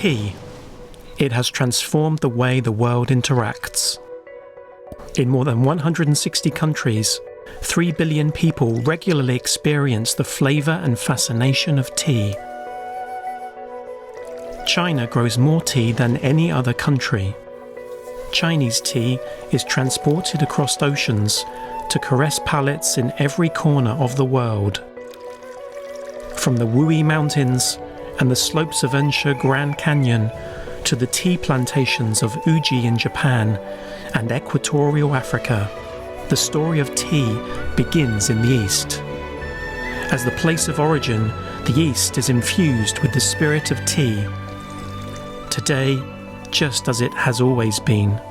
tea. It has transformed the way the world interacts. In more than 160 countries, 3 billion people regularly experience the flavour and fascination of tea. China grows more tea than any other country. Chinese tea is transported across oceans to caress palates in every corner of the world. From the Wuyi Mountains and the slopes of Ensha Grand Canyon to the tea plantations of Uji in Japan and equatorial Africa, the story of tea begins in the East. As the place of origin, the East is infused with the spirit of tea. Today, just as it has always been.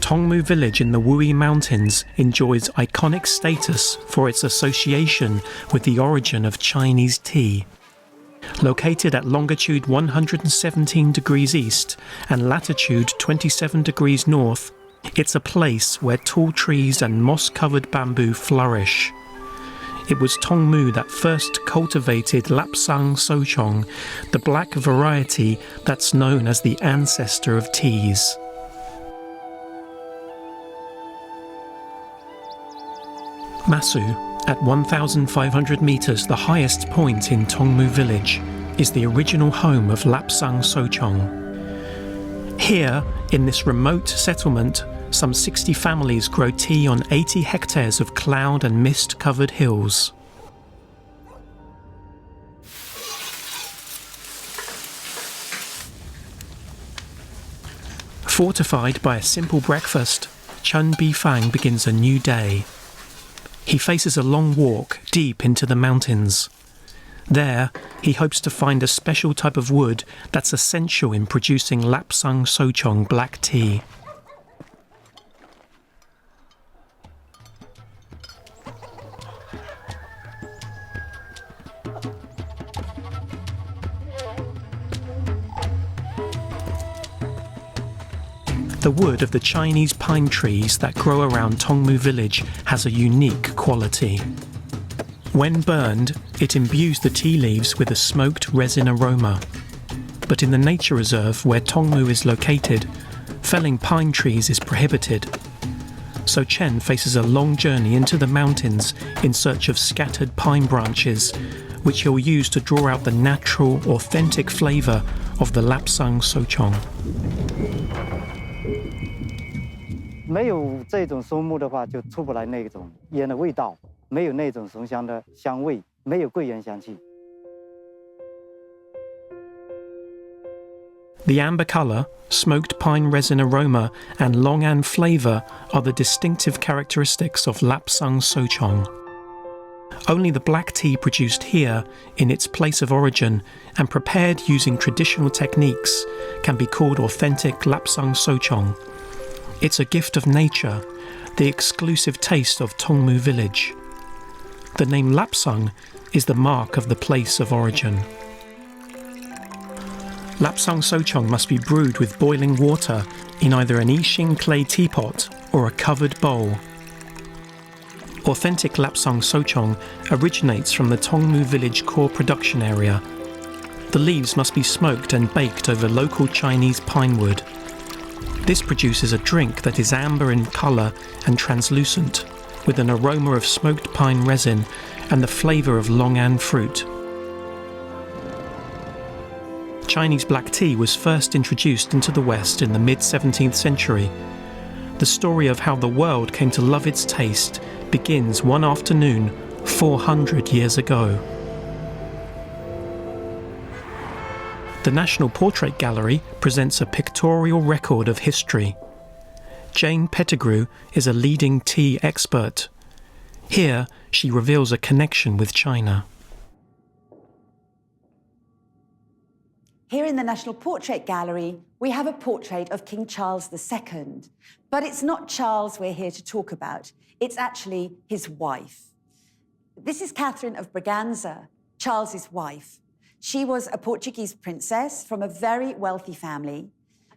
Tongmu village in the Wuyi Mountains enjoys iconic status for its association with the origin of Chinese tea. Located at longitude 117 degrees east and latitude 27 degrees north, it's a place where tall trees and moss-covered bamboo flourish. It was Tongmu that first cultivated Lapsang Souchong, the black variety that's known as the ancestor of teas. Masu, at 1,500 metres, the highest point in Tongmu village, is the original home of Lapsang Souchong. Here, in this remote settlement, some 60 families grow tea on 80 hectares of cloud and mist-covered hills. Fortified by a simple breakfast, Chen Bifang begins a new day. He faces a long walk deep into the mountains. There, he hopes to find a special type of wood that's essential in producing Lapsang Souchong black tea. The wood of the Chinese pine trees that grow around Tongmu village has a unique quality. When burned, it imbues the tea leaves with a smoked resin aroma. But in the nature reserve where Tongmu is located, felling pine trees is prohibited. So Chen faces a long journey into the mountains in search of scattered pine branches, which he'll use to draw out the natural, authentic flavour of the Lapsang Souchong. 没有这种松木的话，就出不来那种烟的味道，没有那种松香的香味，没有桂圆香气。The amber colour, smoked pine resin aroma and longan flavour are the distinctive characteristics of Lapsang Souchong. Only the black tea produced here, in its place of origin, and prepared using traditional techniques, can be called authentic Lapsang Souchong. It's a gift of nature, the exclusive taste of Tongmu village. The name Lapsang is the mark of the place of origin. Lapsang Souchong must be brewed with boiling water in either an Yixing clay teapot or a covered bowl. Authentic Lapsang Souchong originates from the Tongmu village core production area. The leaves must be smoked and baked over local Chinese pine wood. This produces a drink that is amber in colour and translucent, with an aroma of smoked pine resin and the flavour of longan fruit. Chinese black tea was first introduced into the West in the mid-17th century. The story of how the world came to love its taste begins one afternoon 400 years ago. The National Portrait Gallery presents a pictorial record of history. Jane Pettigrew is a leading tea expert. Here, she reveals a connection with China. Here in the National Portrait Gallery, we have a portrait of King Charles II. But it's not Charles we're here to talk about. It's actually his wife. This is Catherine of Braganza, Charles's wife. She was a Portuguese princess from a very wealthy family.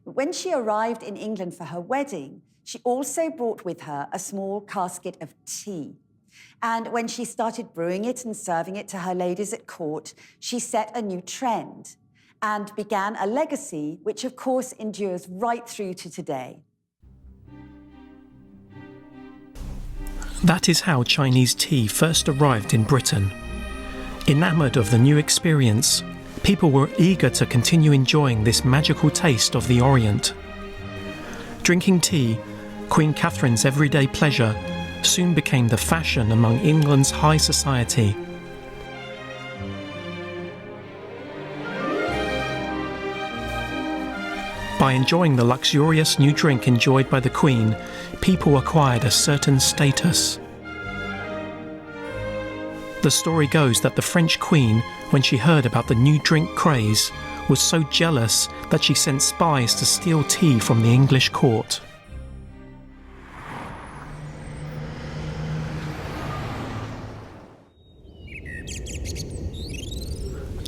When she arrived in England for her wedding, she also brought with her a small casket of tea. And when she started brewing it and serving it to her ladies at court, she set a new trend and began a legacy which, of course, endures right through to today. That is how Chinese tea first arrived in Britain. Enamoured of the new experience, people were eager to continue enjoying this magical taste of the Orient. Drinking tea, Queen Catherine's everyday pleasure, soon became the fashion among England's high society. By enjoying the luxurious new drink enjoyed by the Queen, people acquired a certain status. The story goes that the French Queen, when she heard about the new drink craze, was so jealous that she sent spies to steal tea from the English court.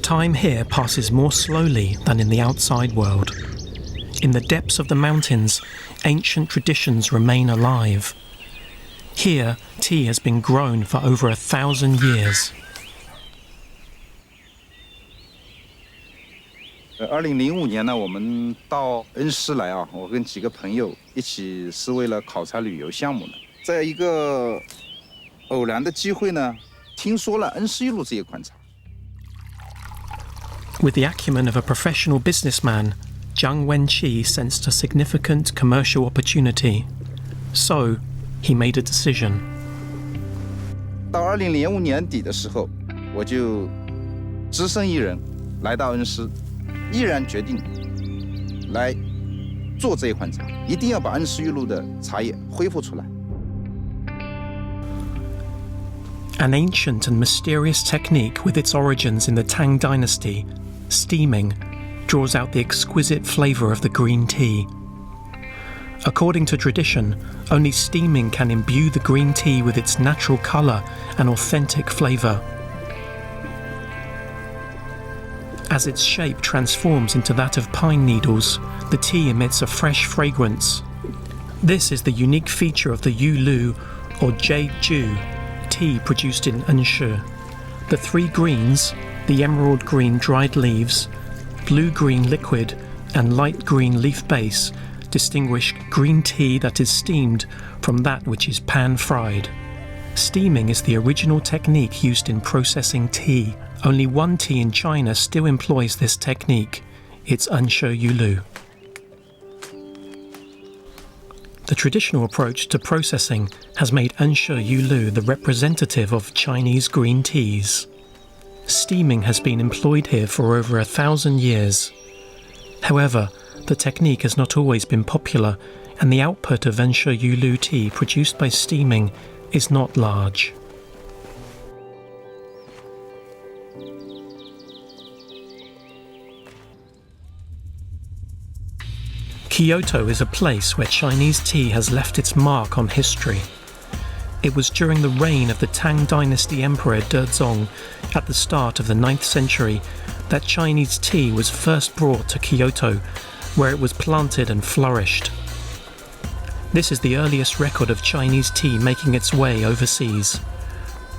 Time here passes more slowly than in the outside world. In the depths of the mountains, ancient traditions remain alive. Here, tea has been grown for over 1,000 years. 2005年呢，我们到恩施来啊，我跟几个朋友一起是为了考察旅游项目的。在一个偶然的机会呢，听说了恩施玉露这一款茶。With the acumen of a professional businessman, Zhang Wenqi sensed a significant commercial opportunity. So, he made a decision. 到2005年底的时候，我就只身一人来到恩施，毅然决定来做这一款茶，一定要把恩施玉露的茶叶恢复出来。An ancient and mysterious technique with its origins in the Tang dynasty, steaming, draws out the exquisite flavour of the green tea. According to tradition, only steaming can imbue the green tea with its natural colour and authentic flavour. As its shape transforms into that of pine needles, the tea emits a fresh fragrance. This is the unique feature of the Yulu, or jade ju, tea produced in Enshi. The three greens, the emerald green dried leaves, blue-green liquid and light green leaf base, distinguish green tea that is steamed from that which is pan-fried. Steaming is the original technique used in processing tea. Only one tea in China still employs this technique. It's Enshi Yulu. The traditional approach to processing has made Enshi Yulu the representative of Chinese green teas. Steaming has been employed here for over 1,000 years. However, the technique has not always been popular, and the output of Enshi Yulu tea produced by steaming is not large. Kyoto is a place where Chinese tea has left its mark on history. It was during the reign of the Tang Dynasty Emperor Dezong at the start of the 9th century that Chinese tea was first brought to Kyoto, where it was planted and flourished. This is the earliest record of Chinese tea making its way overseas.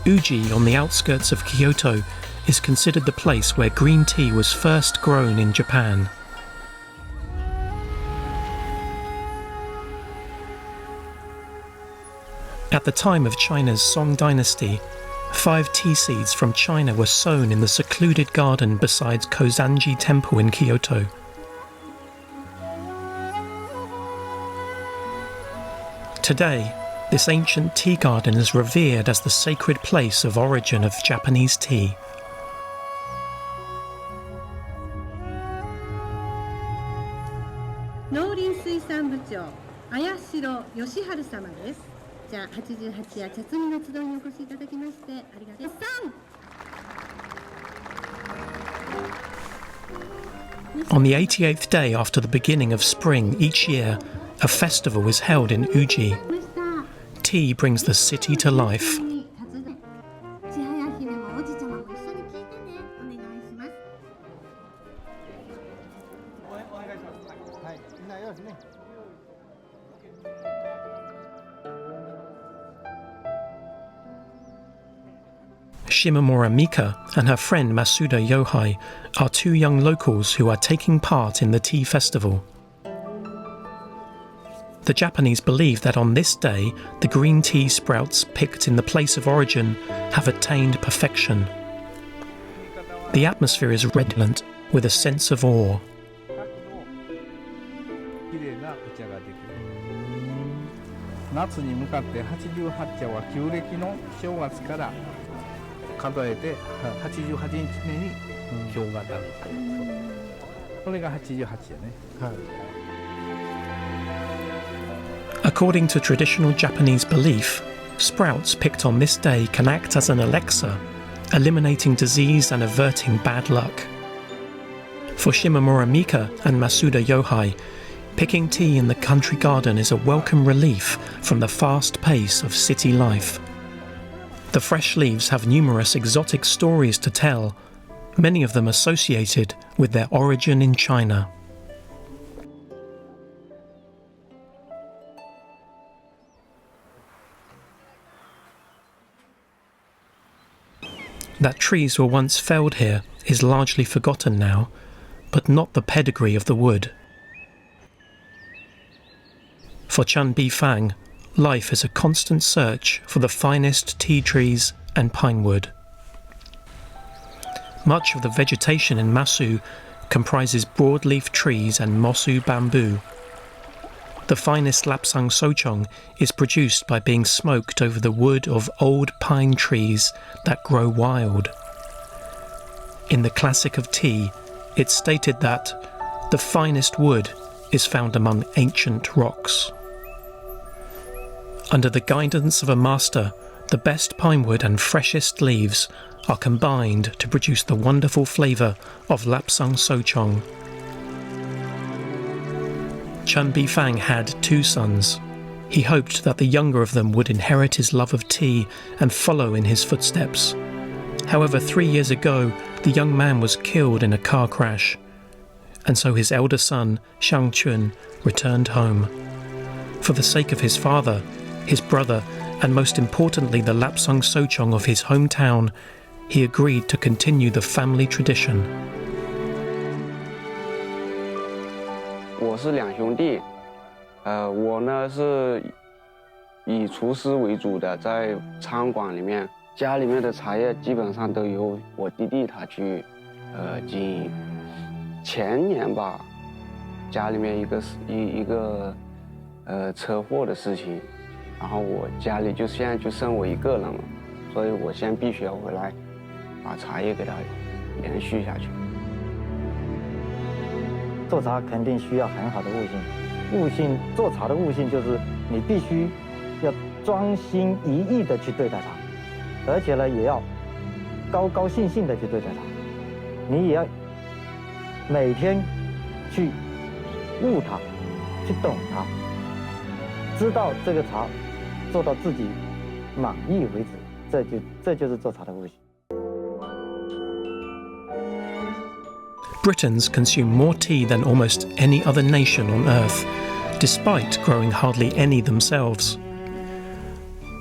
Uji, on the outskirts of Kyoto, is considered the place where green tea was first grown in Japan. At the time of China's Song dynasty, 5 tea seeds from China were sown in the secluded garden beside Kozanji Temple in Kyoto. Today, this ancient tea garden is revered as the sacred place of origin of Japanese tea. On the 88th day after the beginning of spring each year, a festival is held in Uji. Tea brings the city to life. Shimamura Mika and her friend Masuda Yohei are two young locals who are taking part in the tea festival. The Japanese believe that on this day, the green tea sprouts picked in the place of origin have attained perfection. The atmosphere is redolent with a sense of awe. 夏に向かって88茶は旧暦の正月から数えて88日目に氷が出る。これが88やね。According to traditional Japanese belief, sprouts picked on this day can act as an elixir, eliminating disease and averting bad luck. For Shimamura Mika and Masuda Yohei, picking tea in the country garden is a welcome relief from the fast pace of city life. The fresh leaves have numerous exotic stories to tell, many of them associated with their origin in China. That trees were once felled here is largely forgotten now, but not the pedigree of the wood. For Chen Bifang, life is a constant search for the finest tea trees and pine wood. Much of the vegetation in Masu comprises broadleaf trees and mosu bamboo. The finest lapsang souchong is produced by being smoked over the wood of old pine trees that grow wild. In the classic of tea, it's stated that the finest wood is found among ancient rocks. Under the guidance of a master, the best pinewood and freshest leaves are combined to produce the wonderful flavour of lapsang souchong. Chen Bifang had two sons. He hoped that the younger of them would inherit his love of tea and follow in his footsteps. However, 3 years ago, the young man was killed in a car crash, and so his elder son, Xiang Chun, returned home. For the sake of his father, his brother, and most importantly the lapsang souchong of his hometown, he agreed to continue the family tradition. 我是两兄弟，我呢是以厨师为主的，在餐馆里面，家里面的茶叶基本上都由我弟弟他去经营。前年吧，家里面一个车祸的事情，然后我家里就现在就剩我一个人了，所以我现在必须要回来把茶叶给它延续下去。 做茶肯定需要很好的悟性，悟性做茶的悟性就是你必须要专心一意的去对待它，而且呢也要高高兴兴的去对待它，你也要每天去悟它，去懂它，知道这个茶做到自己满意为止，这就是做茶的悟性。 Britons consume more tea than almost any other nation on earth, despite growing hardly any themselves.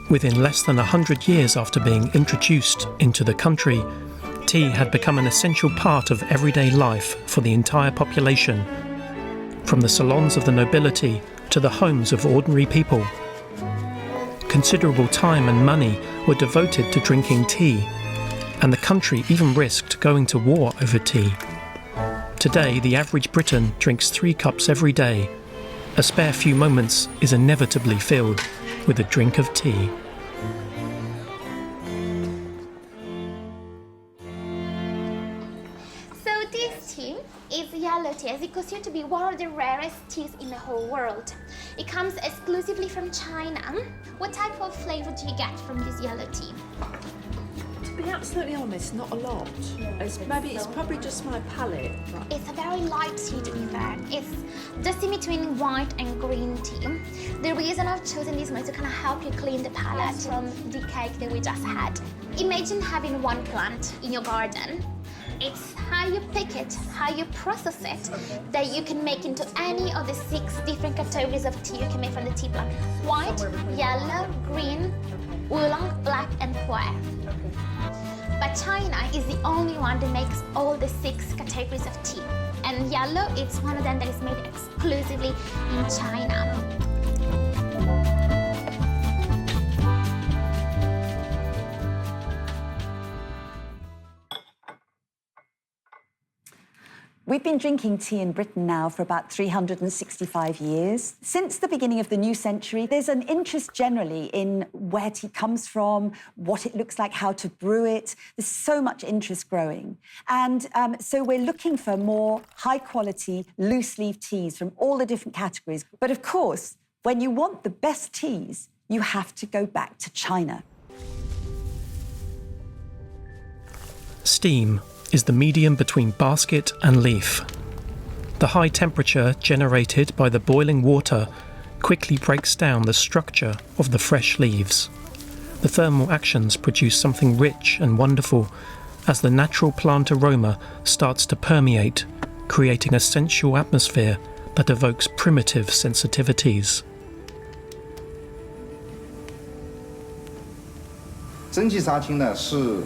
Within less than 100 years after being introduced into the country, tea had become an essential part of everyday life for the entire population, from the salons of the nobility to the homes of ordinary people. Considerable time and money were devoted to drinking tea, and the country even risked going to war over tea. Today, the average Briton drinks 3 cups every day. A spare few moments is inevitably filled with a drink of tea. So this tea is yellow tea, as it considered to be one of the rarest teas in the whole world. It comes exclusively from China. What type of flavor do you get from this yellow tea? To be absolutely honest, not a lot. It's probably just my palate. It's a very light tea, to be fair. It's just in between white and green tea. The reason I've chosen this one is to kind of help you clean the palate from the cake that we just had. Imagine having one plant in your garden. It's how you pick it, how you process it, that you can make into any of the 6 different categories of tea you can make from the tea plant. White, yellow, green, oolong, black, and Pu-erh. But China is the only one that makes all the 6 categories of tea. And yellow, it's one of them that is made exclusively in China. We've been drinking tea in Britain now for about 365 years. Since the beginning of the new century, there's an interest generally in where tea comes from, what it looks like, how to brew it. There's so much interest growing. And so we're looking for more high-quality, loose-leaf teas from all the different categories. But of course, when you want the best teas, you have to go back to China. Steam is the medium between basket and leaf. The high temperature generated by the boiling water quickly breaks down the structure of the fresh leaves. The thermal actions produce something rich and wonderful as the natural plant aroma starts to permeate, creating a sensual atmosphere that evokes primitive sensitivities. 蒸汽杀青呢是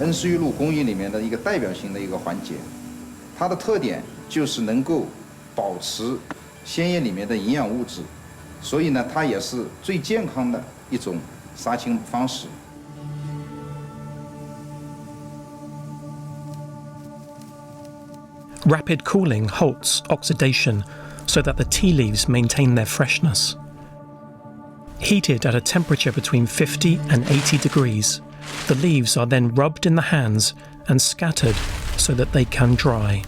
恩施玉露工艺里面的一个代表性的一个环节，它的特点就是能够保持鲜叶里面的营养物质，所以呢，它也是最健康的一种杀青方式。Rapid cooling halts oxidation so that the tea leaves maintain their freshness. Heated at a temperature between 50 and 80 degrees, the leaves are then rubbed in the hands and scattered so that they can dry.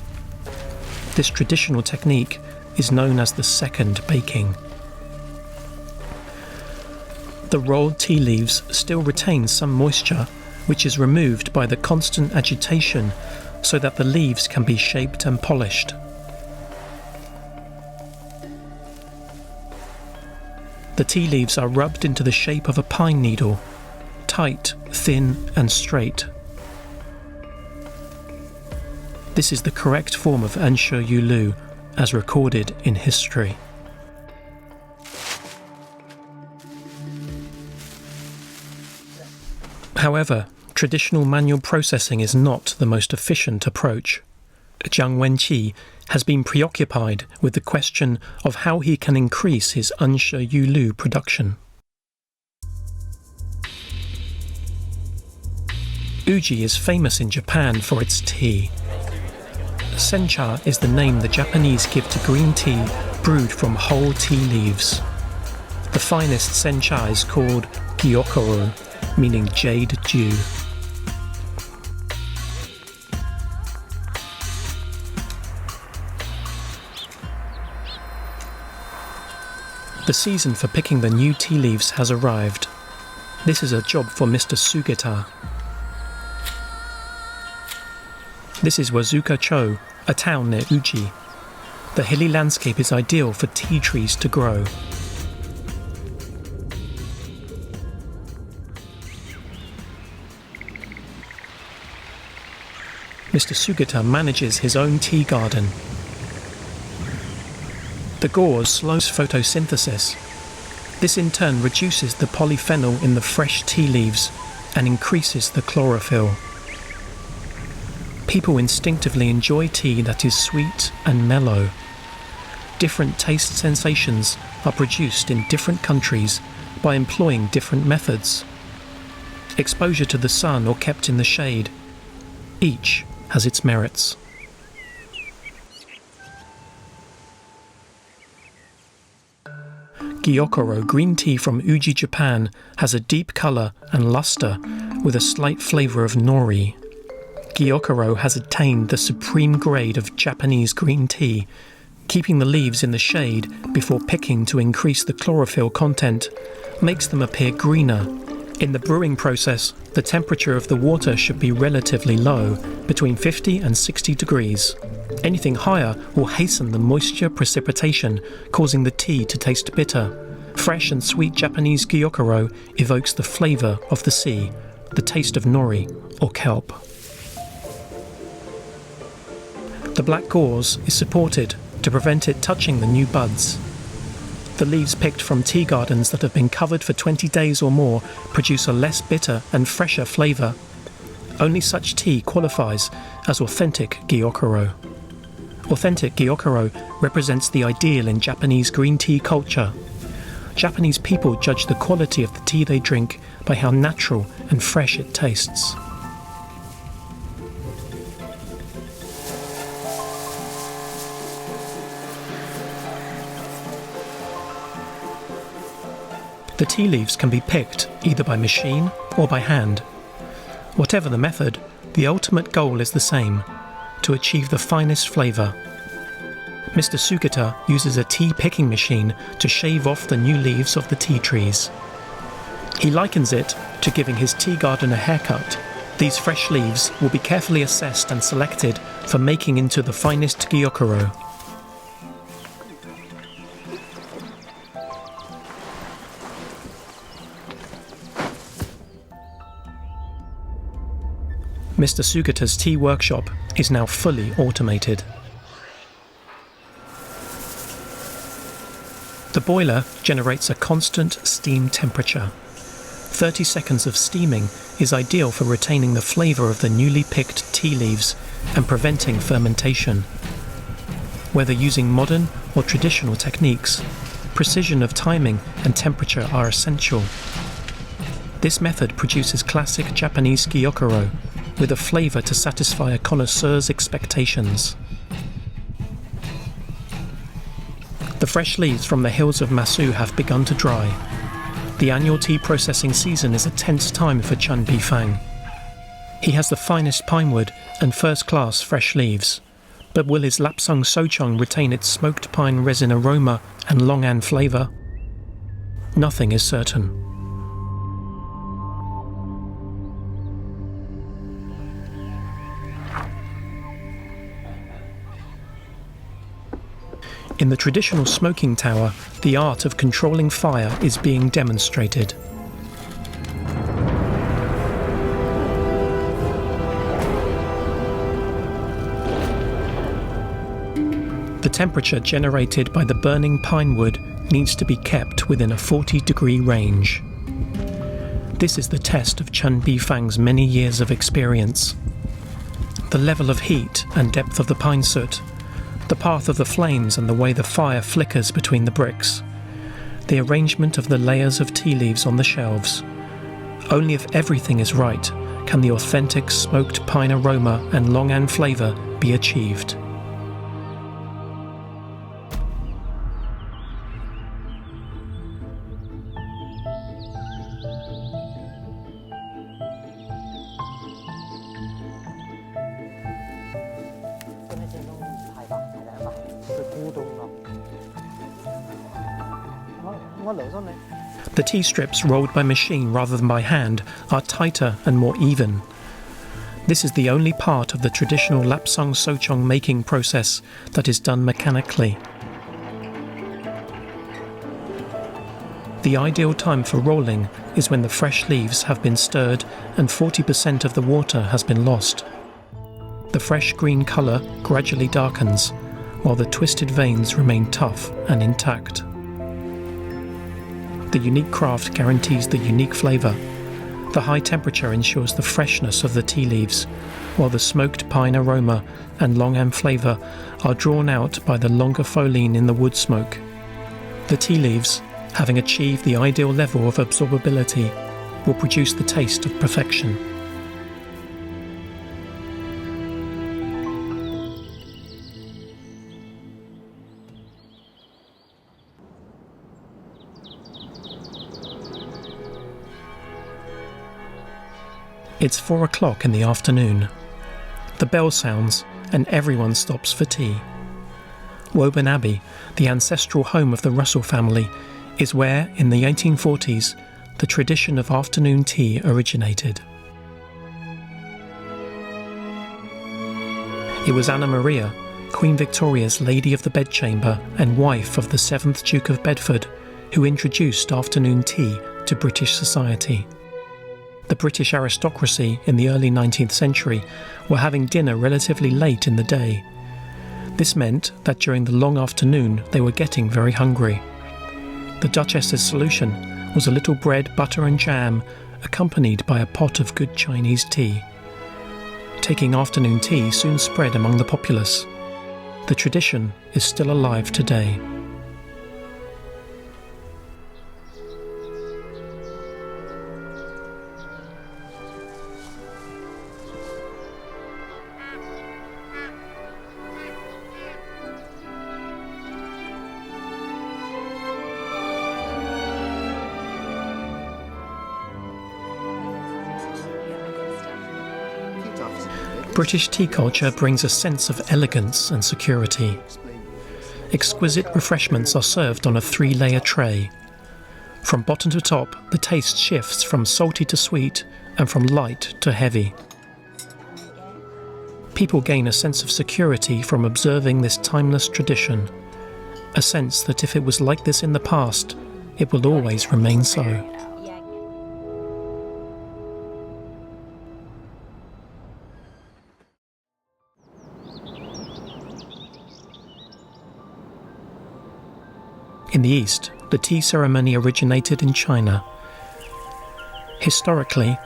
This traditional technique is known as the second baking. The rolled tea leaves still retain some moisture, which is removed by the constant agitation so that the leaves can be shaped and polished. The tea leaves are rubbed into the shape of a pine needle, tight, thin and straight. This is the correct form of Anshe Yulu as recorded in history. However, traditional manual processing is not the most efficient approach. Jiang Wenqi has been preoccupied with the question of how he can increase his Anshe Yulu production. Uji is famous in Japan for its tea. Sencha is the name the Japanese give to green tea brewed from whole tea leaves. The finest sencha is called gyokoro, meaning jade dew. The season for picking the new tea leaves has arrived. This is a job for Mr. Sugita. This is Wazuka-cho, a town near Uji. The hilly landscape is ideal for tea trees to grow. Mr. Sugita manages his own tea garden. The gauze slows photosynthesis. This in turn reduces the polyphenol in the fresh tea leaves and increases the chlorophyll. People instinctively enjoy tea that is sweet and mellow. Different taste sensations are produced in different countries by employing different methods. Exposure to the sun or kept in the shade. Each has its merits. Gyokoro green tea from Uji, Japan has a deep colour and lustre with a slight flavour of nori. Gyokoro has attained the supreme grade of Japanese green tea, keeping the leaves in the shade before picking to increase the chlorophyll content makes them appear greener. In the brewing process, the temperature of the water should be relatively low, between 50 and 60 degrees. Anything higher will hasten the moisture precipitation, causing the tea to taste bitter. Fresh and sweet Japanese gyokoro evokes the flavour of the sea, the taste of nori or kelp. The black gauze is supported to prevent it touching the new buds. The leaves picked from tea gardens that have been covered for 20 days or more produce a less bitter and fresher flavour. Only such tea qualifies as authentic Gyokuro. Authentic Gyokuro represents the ideal in Japanese green tea culture. Japanese people judge the quality of the tea they drink by how natural and fresh it tastes. The tea leaves can be picked either by machine or by hand. Whatever the method, the ultimate goal is the same: to achieve the finest flavour. Mr. Sugita uses a tea picking machine to shave off the new leaves of the tea trees. He likens it to giving his tea garden a haircut. These fresh leaves will be carefully assessed and selected for making into the finest Gyokuro. Mr. Sugita's tea workshop is now fully automated. The boiler generates a constant steam temperature. 30 seconds of steaming is ideal for retaining the flavour of the newly picked tea leaves and preventing fermentation. Whether using modern or traditional techniques, precision of timing and temperature are essential. This method produces classic Japanese Gyokuro, with a flavour to satisfy a connoisseur's expectations. The fresh leaves from the hills of Masu have begun to dry. The annual tea processing season is a tense time for Chen Bifang. He has the finest pinewood and first-class fresh leaves, but will his Lapsang Sochong retain its smoked pine resin aroma and Longan flavour? Nothing is certain. In the traditional smoking tower, the art of controlling fire is being demonstrated. The temperature generated by the burning pine wood needs to be kept within a 40-degree range. This is the test of Chen Bifang's many years of experience. The level of heat and depth of the pine soot, the path of the flames and the way the fire flickers between the bricks, the arrangement of the layers of tea leaves on the shelves. Only if everything is right can the authentic smoked pine aroma and Longan flavour be achieved. The tea strips rolled by machine rather than by hand are tighter and more even. This is the only part of the traditional Lapsang Sochong making process that is done mechanically. The ideal time for rolling is when the fresh leaves have been stirred and 40% of the water has been lost. The fresh green colour gradually darkens, while the twisted veins remain tough and intact. The unique craft guarantees the unique flavour. The high temperature ensures the freshness of the tea leaves, while the smoked pine aroma and Longan flavour are drawn out by the longer foline in the wood smoke. The tea leaves, having achieved the ideal level of absorbability, will produce the taste of perfection. It's 4 o'clock in the afternoon. The bell sounds and everyone stops for tea. Woburn Abbey, the ancestral home of the Russell family, is where, in the 1840s, the tradition of afternoon tea originated. It was Anna Maria, Queen Victoria's Lady of the Bedchamber and wife of the 7th Duke of Bedford, who introduced afternoon tea to British society. The British aristocracy in the early 19th century were having dinner relatively late in the day. This meant that during the long afternoon they were getting very hungry. The Duchess's solution was a little bread, butter and jam, accompanied by a pot of good Chinese tea. taking afternoon tea soon spread among the populace. The tradition is still alive today. British tea culture brings a sense of elegance and security. Exquisite refreshments are served on a 3-layer tray. From bottom to top, the taste shifts from salty to sweet and from light to heavy. People gain a sense of security from observing this timeless tradition, a sense that if it was like this in the past, it will always remain so. In the East, the tea ceremony originated in China. Historically,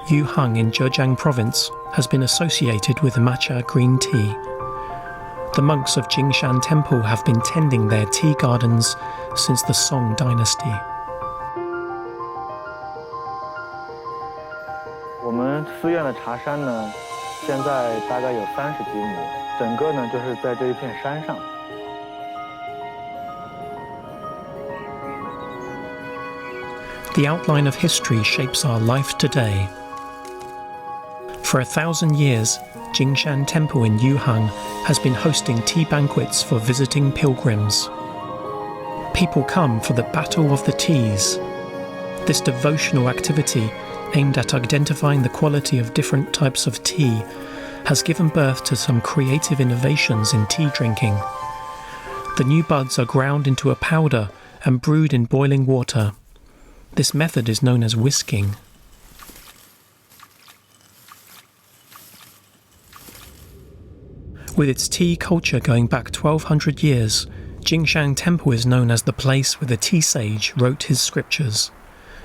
Yuhang in Zhejiang province has been associated with matcha green tea. The monks of Jingshan Temple have been tending their tea gardens since the Song dynasty. 我们寺院的茶山呢，现在大概有30几亩，整个呢就是在这一片山上。 The outline of history shapes our life today. For 1,000 years, Jingshan Temple in Yuhang has been hosting tea banquets for visiting pilgrims. People come for the Battle of the Teas. This devotional activity, aimed at identifying the quality of different types of tea, has given birth to some creative innovations in tea drinking. The new buds are ground into a powder and brewed in boiling water. This method is known as whisking. With its tea culture going back 1,200 years, Jingshan Temple is known as the place where the tea sage wrote his scriptures.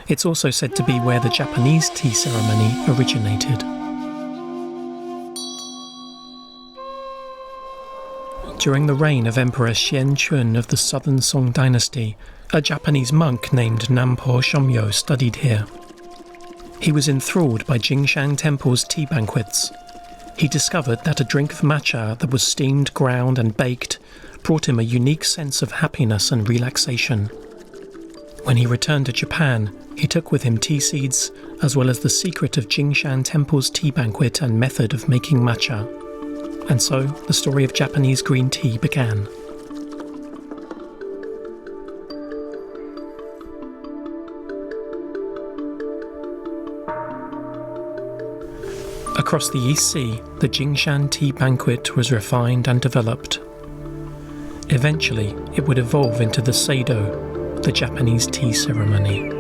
It's also said to be where the Japanese tea ceremony originated. During the reign of Emperor Xianquan of the Southern Song dynasty, a Japanese monk named Nampo Shomyo studied here. He was enthralled by Jingshan Temple's tea banquets. He discovered that a drink of matcha that was steamed, ground and baked brought him a unique sense of happiness and relaxation. When he returned to Japan, he took with him tea seeds, as well as the secret of Jingshan Temple's tea banquet and method of making matcha. And so, the story of Japanese green tea began. Across the East Sea, the Jingshan tea banquet was refined and developed. Eventually, it would evolve into the Seido, the Japanese tea ceremony.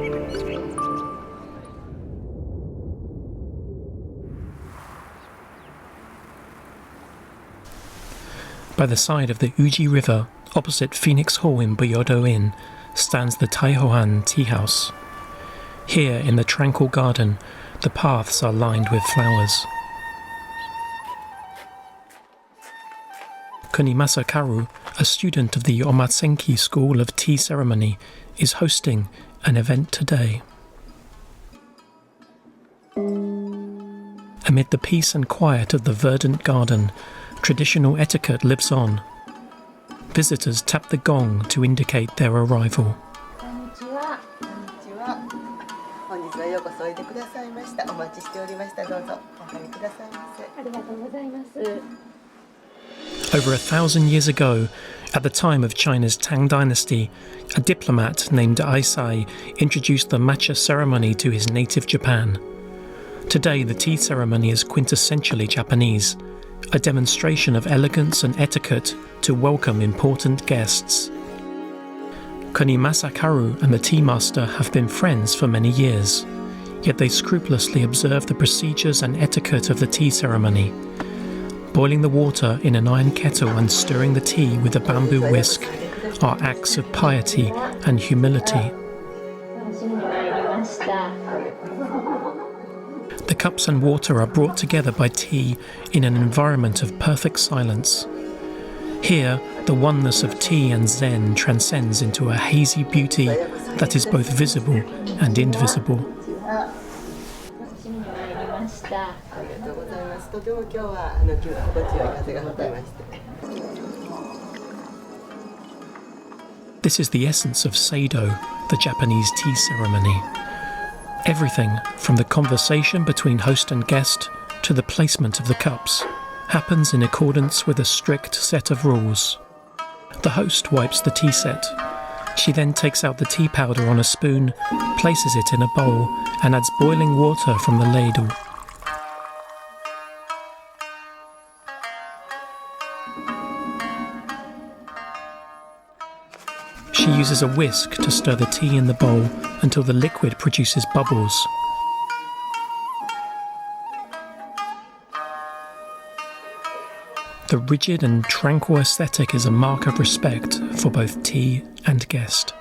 By the side of the Uji River, opposite Phoenix Hall in Byodo Inn, stands the Taihoan Tea House. Here, in the tranquil garden, the paths are lined with flowers. Kunimasa Karu, a student of the Omatsenki School of Tea Ceremony, is hosting an event today. Amid the peace and quiet of the verdant garden, traditional etiquette lives on. Visitors tap the gong to indicate their arrival. Over 1,000 years ago, at the time of China's Tang dynasty, a diplomat named Aisai introduced the matcha ceremony to his native Japan. Today, the tea ceremony is quintessentially Japanese, a demonstration of elegance and etiquette to welcome important guests. Kunimasa Karu and the tea master have been friends for many years, yet they scrupulously observe the procedures and etiquette of the tea ceremony. Boiling the water in an iron kettle and stirring the tea with a bamboo whisk are acts of piety and humility. The cups and water are brought together by tea in an environment of perfect silence. Here, the oneness of tea and Zen transcends into a hazy beauty that is both visible and invisible. This is the essence of Seido, the Japanese tea ceremony. Everything, from the conversation between host and guest to the placement of the cups, happens in accordance with a strict set of rules. The host wipes the tea set. She then takes out the tea powder on a spoon, places it in a bowl, and adds boiling water from the ladle. She uses a whisk to stir the tea in the bowl until the liquid produces bubbles. The rigid and tranquil aesthetic is a mark of respect for both tea and guest.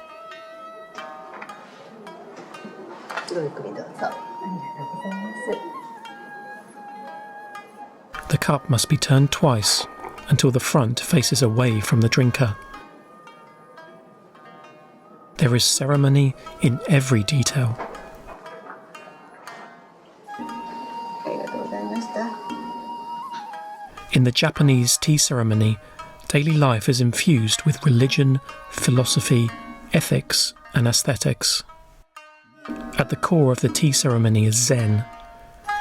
The cup must be turned twice until the front faces away from the drinker. There is ceremony in every detail. In the Japanese tea ceremony, daily life is infused with religion, philosophy, ethics, and aesthetics. At the core of the tea ceremony is Zen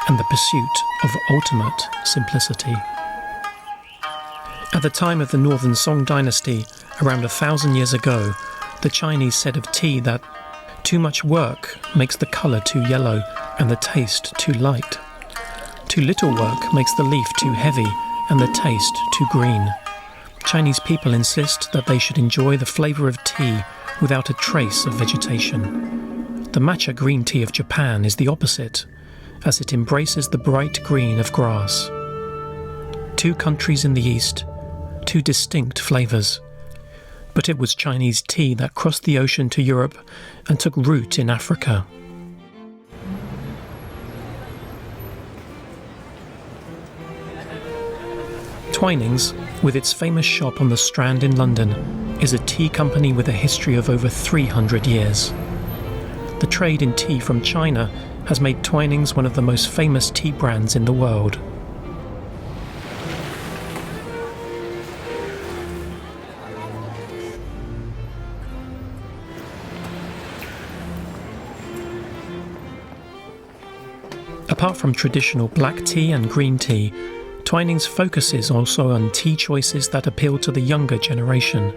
and the pursuit of ultimate simplicity. At the time of the Northern Song dynasty, around 1,000 years ago, the Chinese said of tea that too much work makes the colour too yellow and the taste too light. Too little work makes the leaf too heavy and the taste too green. Chinese people insist that they should enjoy the flavour of tea without a trace of vegetation. The matcha green tea of Japan is the opposite, as it embraces the bright green of grass. Two countries in the East, two distinct flavours. But it was Chinese tea that crossed the ocean to Europe and took root in Africa. Twinings, with its famous shop on the Strand in London, is a tea company with a history of over 300 years. The trade in tea from China has made Twinings one of the most famous tea brands in the world. Apart from traditional black tea and green tea, Twinings focuses also on tea choices that appeal to the younger generation.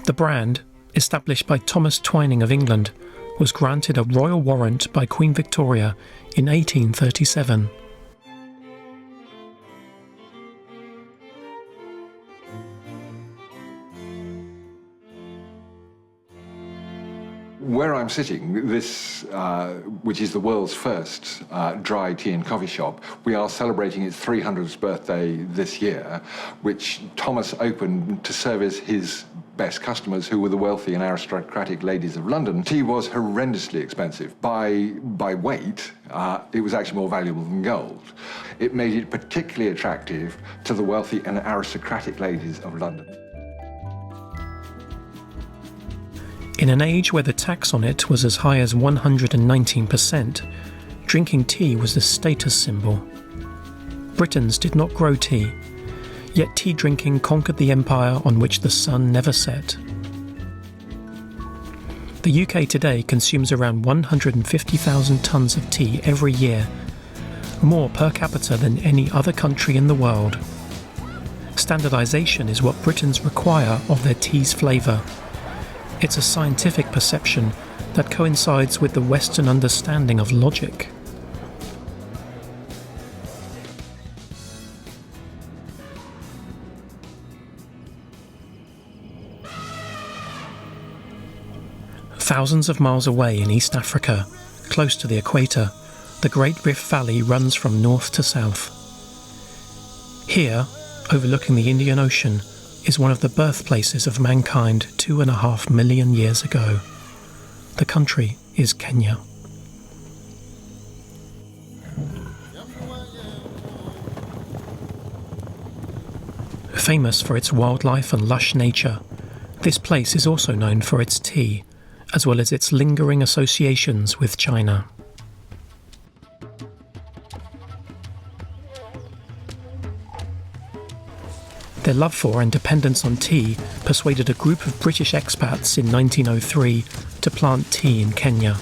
The brand, established by Thomas Twining of England, was granted a royal warrant by Queen Victoria in 1837. Where I'm sitting, this, which is the world's first dry tea and coffee shop, we are celebrating its 300th birthday this year, which Thomas opened to service his best customers, who were the wealthy and aristocratic ladies of London. Tea was horrendously expensive. By weight, it was actually more valuable than gold. It made it particularly attractive to the wealthy and aristocratic ladies of London. In an age where the tax on it was as high as 119%, drinking tea was a status symbol. Britons did not grow tea, yet tea drinking conquered the empire on which the sun never set. The UK today consumes around 150,000 tonnes of tea every year, more per capita than any other country in the world. Standardisation is what Britons require of their tea's flavour. It's a scientific perception that coincides with the Western understanding of logic. Thousands of miles away in East Africa, close to the equator, the Great Rift Valley runs from north to south. Here, overlooking the Indian Ocean, is one of the birthplaces of mankind 2.5 million years ago. The country is Kenya. Famous for its wildlife and lush nature, this place is also known for its tea, as well as its lingering associations with China. Their love for and dependence on tea persuaded a group of British expats in 1903 to plant tea in Kenya.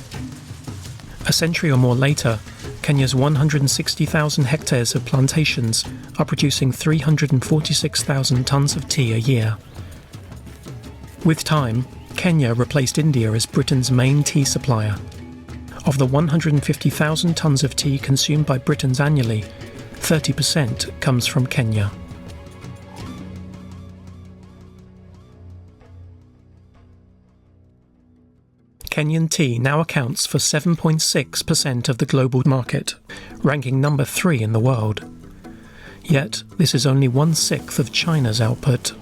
A century or more later, Kenya's 160,000 hectares of plantations are producing 346,000 tonnes of tea a year. With time, Kenya replaced India as Britain's main tea supplier. Of the 150,000 tonnes of tea consumed by Britons annually, 30% comes from Kenya. Kenyan tea now accounts for 7.6% of the global market, ranking number 3 in the world. Yet, this is only 1/6 of China's output.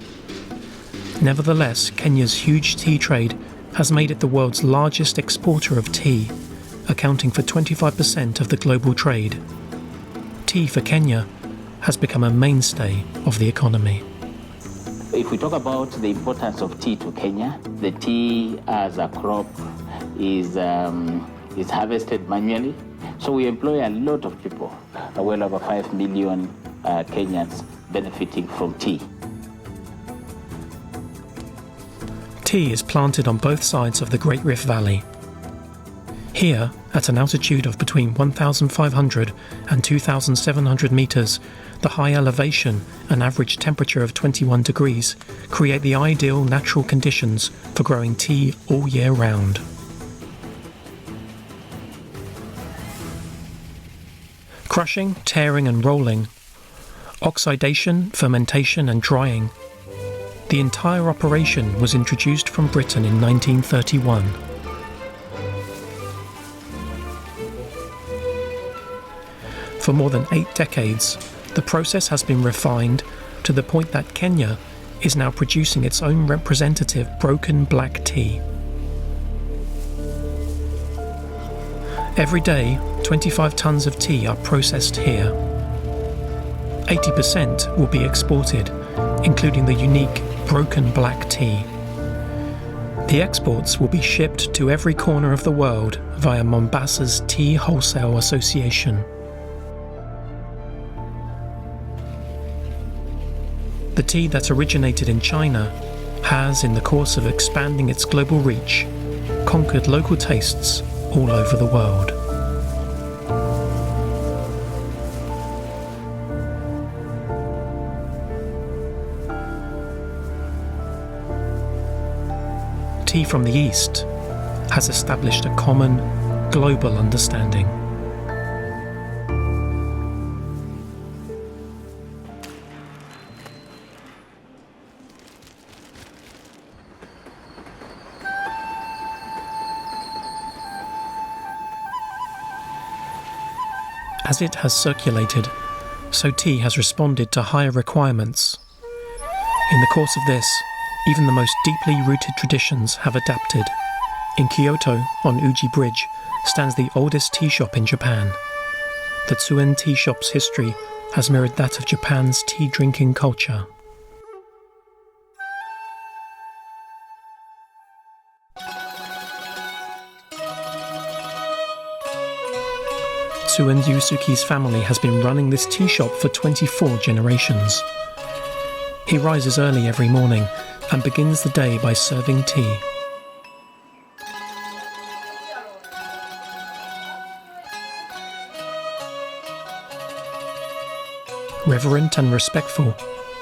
Nevertheless, Kenya's huge tea trade has made it the world's largest exporter of tea, accounting for 25% of the global trade. Tea for Kenya has become a mainstay of the economy. If we talk about the importance of tea to Kenya, the tea as a crop is harvested manually. So we employ a lot of people, well over 5 million Kenyans benefiting from tea. Tea is planted on both sides of the Great Rift Valley. Here, at an altitude of between 1,500 and 2,700 metres, the high elevation and average temperature of 21 degrees create the ideal natural conditions for growing tea all year round. Crushing, tearing and rolling, oxidation, fermentation and drying. The entire operation was introduced from Britain in 1931. For more than 8 decades, the process has been refined to the point that Kenya is now producing its own representative broken black tea. Every day, 25 tonnes of tea are processed here. 80% will be exported, including the unique broken black tea. The exports will be shipped to every corner of the world via Mombasa's Tea Wholesale Association. The tea that originated in China has, in the course of expanding its global reach, conquered local tastes all over the world. Tea from the East has established a common, global understanding. As it has circulated, so tea has responded to higher requirements. In the course of this, even the most deeply rooted traditions have adapted. In Kyoto, on Uji Bridge, stands the oldest tea shop in Japan. The Tsuen tea shop's history has mirrored that of Japan's tea drinking culture. Tsuen Yusuke's family has been running this tea shop for 24 generations. He rises early every morning and begins the day by serving tea. Reverent and respectful,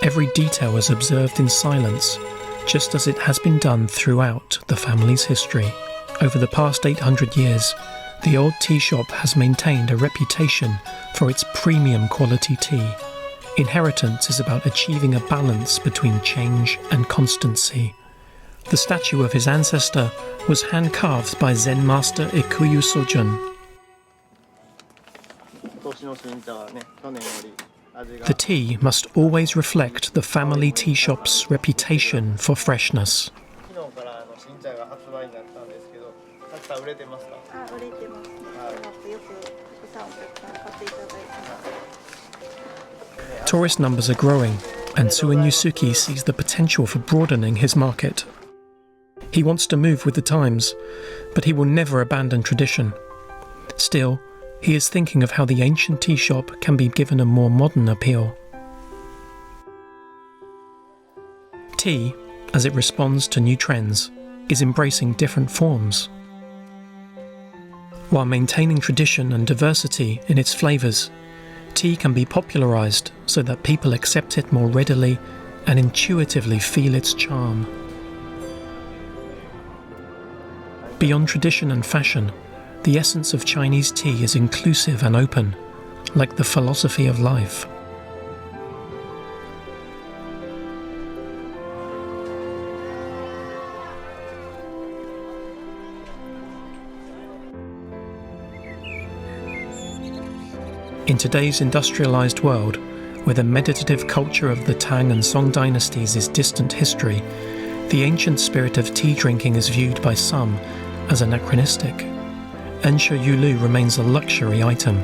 every detail is observed in silence, just as it has been done throughout the family's history. Over the past 800 years, the old tea shop has maintained a reputation for its premium quality tea. Inheritance is about achieving a balance between change and constancy. The statue of his ancestor was hand-carved by Zen master Ikuyu Sojun. The tea must always reflect the family tea shop's reputation for freshness. さ売れてますか？売れてますね。よくたくさんお客さん買っていただいてます。 Tourist numbers are growing, and Suenyusuke sees the potential for broadening his market. He wants to move with the times, but he will never abandon tradition. Still, he is thinking of how the ancient tea shop can be given a more modern appeal. Tea, as it responds to new trends, is embracing different forms. While maintaining tradition and diversity in its flavours, tea can be popularised so that people accept it more readily and intuitively feel its charm. Beyond tradition and fashion, the essence of Chinese tea is inclusive and open, like the philosophy of life. In today's industrialised world, where the meditative culture of the Tang and Song dynasties is distant history, the ancient spirit of tea drinking is viewed by some as anachronistic. Ensha Yulu remains a luxury item.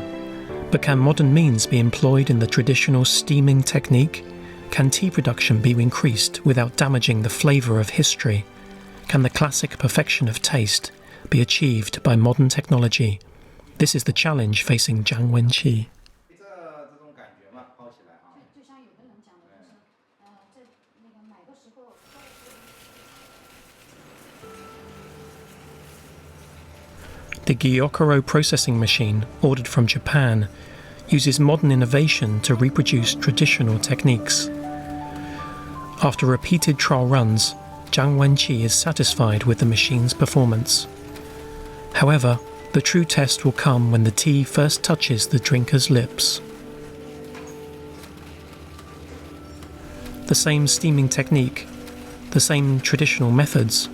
But can modern means be employed in the traditional steaming technique? Can tea production be increased without damaging the flavour of history? Can the classic perfection of taste be achieved by modern technology? This is the challenge facing Zhang Wenqi. The Gyokuro processing machine, ordered from Japan, uses modern innovation to reproduce traditional techniques. After repeated trial runs, Zhang Wenqi is satisfied with the machine's performance. However, the true test will come when the tea first touches the drinker's lips. The same steaming technique, the same traditional methods.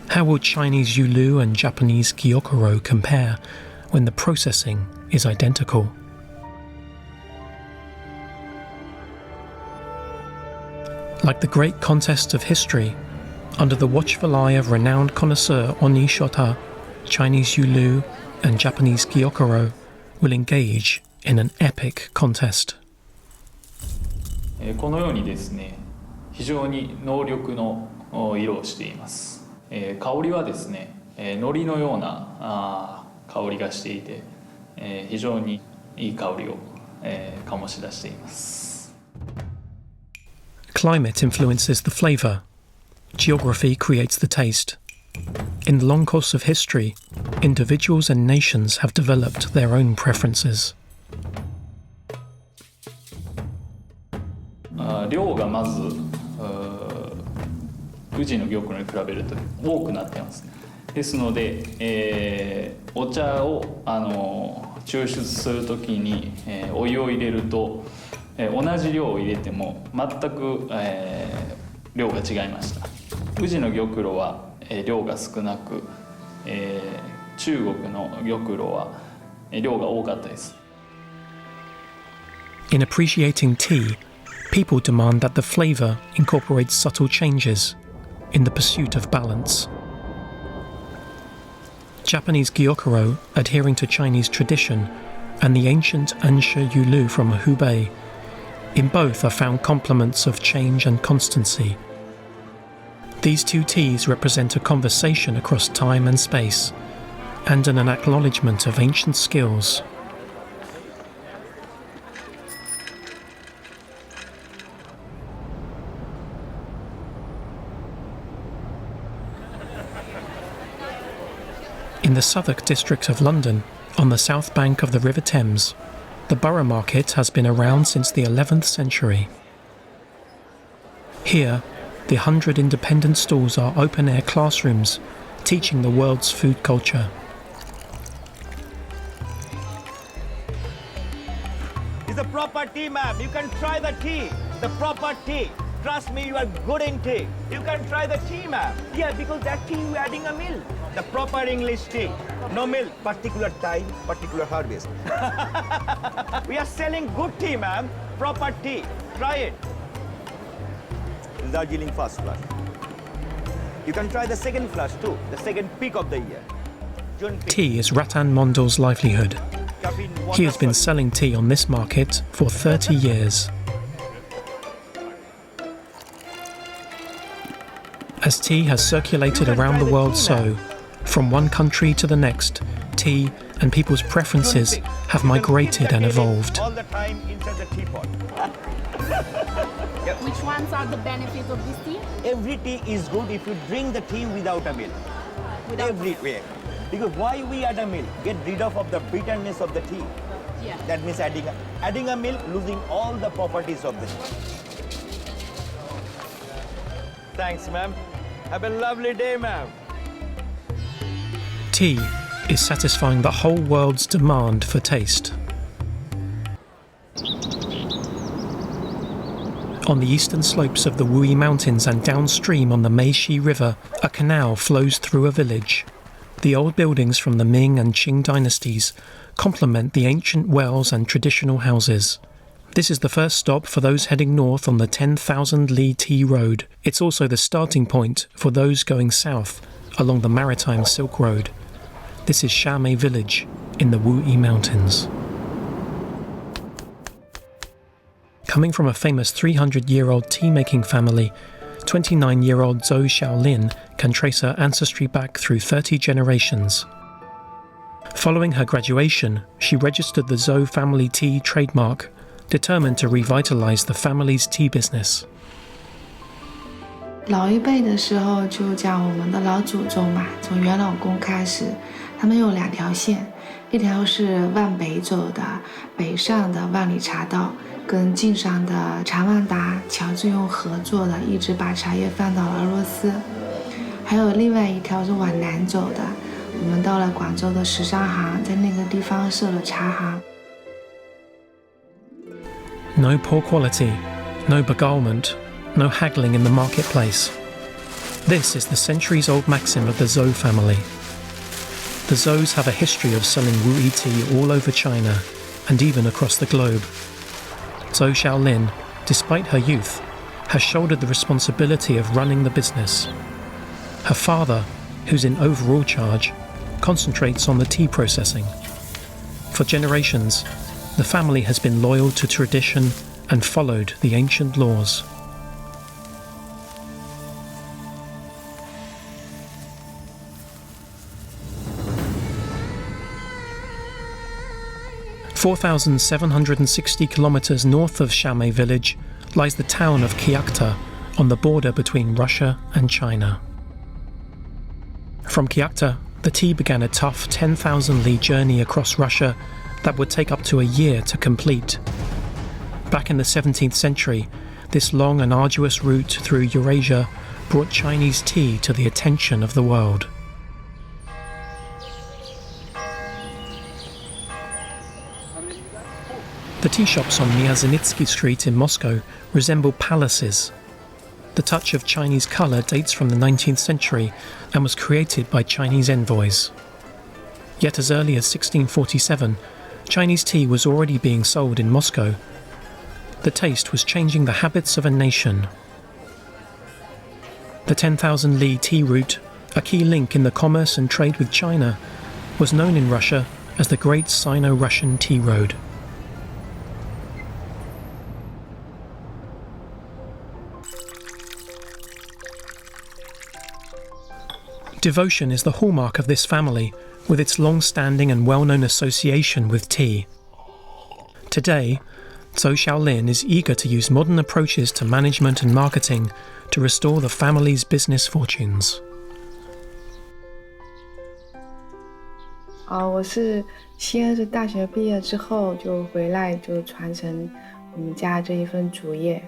How will Chinese Yulu and Japanese Gyokuro compare when the processing is identical? Like the great contests of history, under the watchful eye of renowned connoisseur Oni Shota, Chinese Yulu and Japanese Gyokuro will engage in an epic contest. このようにですね、非常に濃緑の色をしています。香りはですね、海苔のような香りがしていて、非常にいい香りを醸し出しています。Climate influences the flavour. Geography creates the taste. In the long course of history, individuals and nations have developed their own preferences. 量がまず宇治の玉露に比べると多くなっています。ですので、お茶を抽出するときに、お湯を入れると、同じ量を入れても全く、量が違いました。宇治の玉露は、量が少なく、中国の玉露は、量が多かったです。In appreciating tea, people demand that the flavour incorporates subtle changes in the pursuit of balance. Japanese Gyokuro, adhering to Chinese tradition, and the ancient Ensha Yulu from Hubei, in both are found complements of change and constancy. These two teas represent a conversation across time and space, and an acknowledgement of ancient skills. In the Southwark district of London, on the south bank of the River Thames, the Borough Market has been around since the 11th century. Here, the 100 independent stalls are open-air classrooms, teaching the world's food culture. It's a proper tea, ma'am. You can try the tea. The proper tea. Trust me, you are good in tea. You can try the tea, ma'am. Yeah, because that tea you adding a milk. The proper English tea. No milk. Particular time, particular harvest. We are selling good tea, ma'am. Proper tea. Try it. Darjeeling first flush. You can try the second flush too. The second peak of the year. Tea is Ratan Mondal's livelihood. He has been selling tea on this market for 30 years. As tea has circulated around the world from one country to the next, tea and people's preferences have migrated and evolved. All the time inside the teapot. Which ones are the benefits of this tea? Every tea is good if you drink the tea without a milk. Everywhere. Because why we add a milk? Get rid of the bitterness of the tea. Yeah. That means adding a milk, losing all the properties of the tea. Thanks, ma'am. Have a lovely day, ma'am. Tea is satisfying the whole world's demand for taste. On the eastern slopes of the Wuyi Mountains and downstream on the Meiji River, a canal flows through a village. The old buildings from the Ming and Qing dynasties complement the ancient wells and traditional houses. This is the first stop for those heading north on the 10,000 Li Tea Road. It's also the starting point for those going south along the Maritime Silk Road. This is Shamei village in the Wuyi Mountains. Coming from a famous 300-year-old tea-making family, 29-year-old Zhou Xiaolin can trace her ancestry back through 30 generations. Following her graduation, she registered the Zhou family tea trademark, determined to revitalize the family's tea business. 老一辈的时候就讲我们的老祖宗嘛，从元老宫开始，他们有2条线，一条是往北走的北上的万里茶道，跟晋商的查万达、乔致庸合作的，一直把茶叶放到了俄罗斯。还有另外一条是往南走的，我们到了广州的时尚行，在那个地方设了茶行。No poor quality, no beguilement, no haggling in the marketplace. This is the centuries-old maxim of the Zhou family. The Zhous have a history of selling Wuyi tea all over China and even across the globe. Zhou Xiaolin, despite her youth, has shouldered the responsibility of running the business. Her father, who's in overall charge, concentrates on the tea processing. For generations, the family has been loyal to tradition and followed the ancient laws. (4,760 kilometers north of Shamei village lies the town of Kyakhta on the border between Russia and China. From Kyakhta, the tea began a tough 10,000 li journey across Russia that would take up to a year to complete. Back in the 17th century, this long and arduous route through Eurasia brought Chinese tea to the attention of the world. The tea shops on Myasnitsky Street in Moscow resemble palaces. The touch of Chinese colour dates from the 19th century and was created by Chinese envoys. Yet as early as 1647, Chinese tea was already being sold in Moscow. The taste was changing the habits of a nation. The 10,000 li tea route, a key link in the commerce and trade with China, was known in Russia as the Great Sino-Russian Tea Road. Devotion is the hallmark of this family, with its long-standing and well-known association with tea. Today, Zhou Xiaolin is eager to use modern approaches to management and marketing to restore the family's business fortunes. 我是西安市大学毕业之后就回来就传承我们家这一份主业，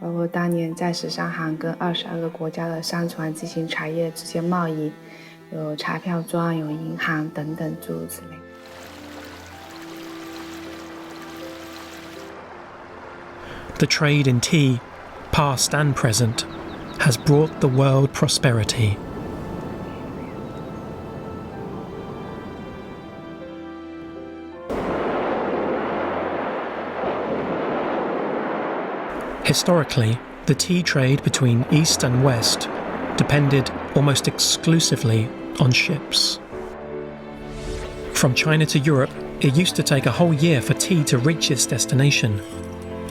包括当年在时尚行跟22个国家的商船进行茶叶之间贸易，有茶票庄，有银行等等诸如此类。The trade in tea, past and present, has brought the world prosperity. Historically, the tea trade between East and West depended almost exclusively on ships. From China to Europe, it used to take a whole year for tea to reach its destination.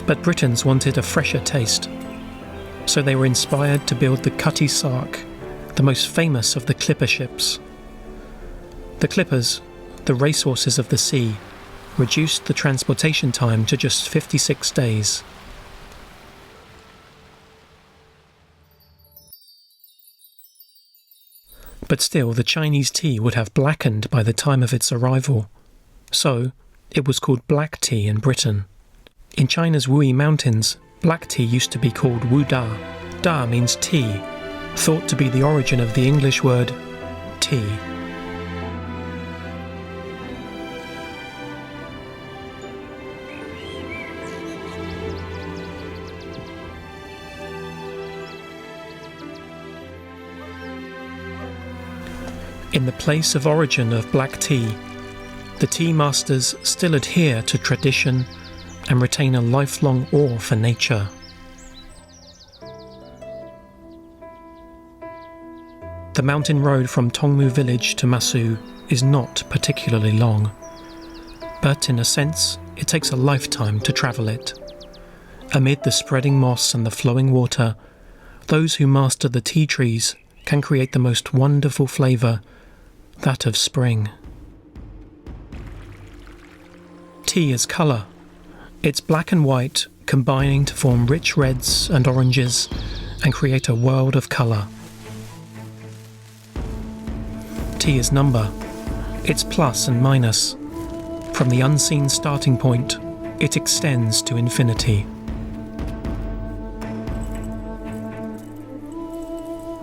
But Britons wanted a fresher taste. So they were inspired to build the Cutty Sark, the most famous of the clipper ships. The clippers, the racehorses of the sea, reduced the transportation time to just 56 days. But still, the Chinese tea would have blackened by the time of its arrival. So, it was called black tea in Britain. In China's Wuyi Mountains, black tea used to be called Wu Da. Da means tea, thought to be the origin of the English word tea. In the place of origin of black tea, the tea masters still adhere to tradition and retain a lifelong awe for nature. The mountain road from Tongmu village to Masu is not particularly long, but in a sense it takes a lifetime to travel it. Amid the spreading moss and the flowing water, those who master the tea trees can create the most wonderful flavour, that of spring. Tea is colour. It's black and white combining to form rich reds and oranges and create a world of colour. Tea is number. It's plus and minus. From the unseen starting point, it extends to infinity.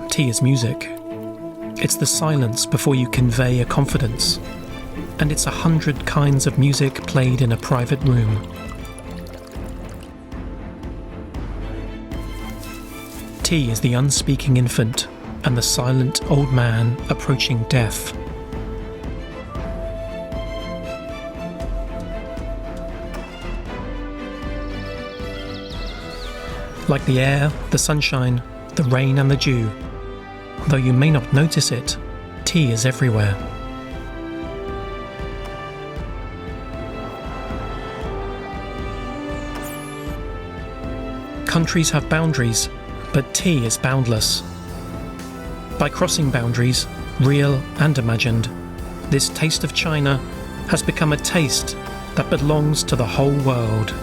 Tea is music. It's the silence before you convey a confidence, and it's 100 kinds of music played in a private room. Tea is the unspeaking infant and the silent old man approaching death. Like the air, the sunshine, the rain and the dew, though you may not notice it, tea is everywhere. Countries have boundaries, but tea is boundless. By crossing boundaries, real and imagined, this taste of China has become a taste that belongs to the whole world.